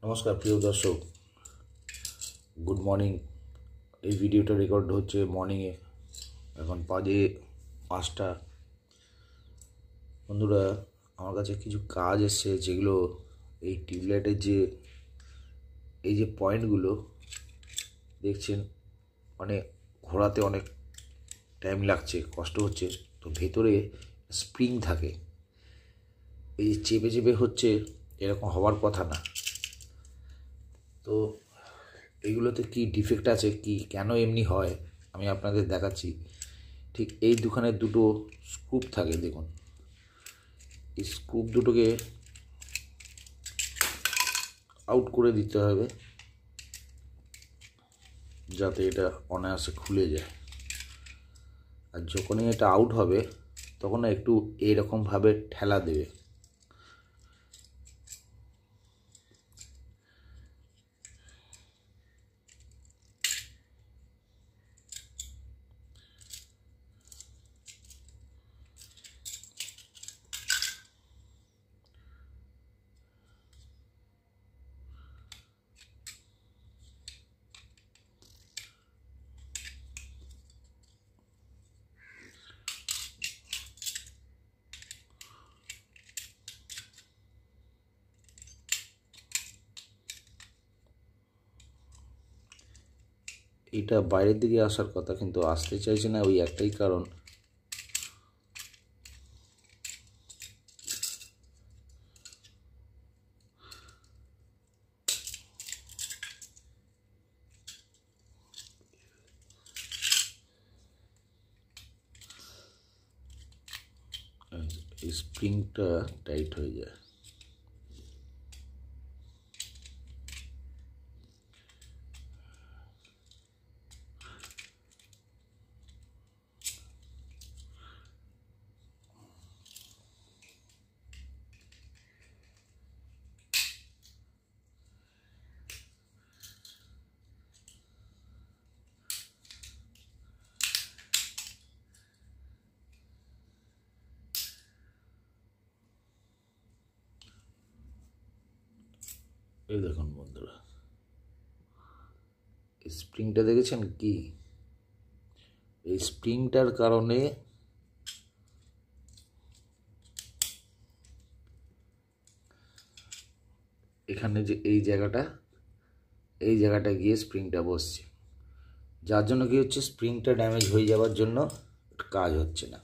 নমস্কার প্রিয় দর্শক, গুড মর্নিং। এই ভিডিওটা রেকর্ড হচ্ছে মর্নিংয়ে, এখন বাজে 5টা। বন্ধুরা, আমার কাছে কিছু কাজ এসছে, যেগুলো এই টিউবলাইটের এই যে পয়েন্টগুলো দেখছেন, মানে ঘোরাতে অনেক টাইম লাগছে, কষ্ট হচ্ছে। তো ভেতরে স্প্রিং থাকে, এই যে চেপে চেপে হচ্ছে, এরকম হওয়ার কথা না। তো এইগুলোতে কি ডিফেক্ট আছে, কি কেন এমনি হয়, আমি আপনাদের দেখাচ্ছি। ঠিক এই দুটো স্ক্রুপ থাকে, দেখুন। এই স্ক্রুপ দুটোকে আউট করে দিতে হবে, যাতে এটা অনায়াসে খুলে যায়। আর যখনই এটা আউট হবে, তখন একটু এইরকমভাবে ঠেলা দেবে। এটা বাইরের দিকে আসার কথা, কিন্তু আসতে চাইছে না, ওই একটাই কারণ। স্প্রিংটা টাইট হয়ে যায়। এই দেখুন বন্ধুরা, স্প্রিংটা দেখেছেন কি? এই স্প্রিংটার কারণে এখানে যে এই জায়গাটা গিয়ে স্প্রিংটা বসছে, যার জন্য কি হচ্ছে, স্প্রিংটা ড্যামেজ হয়ে যাওয়ার জন্য কাজ হচ্ছে না।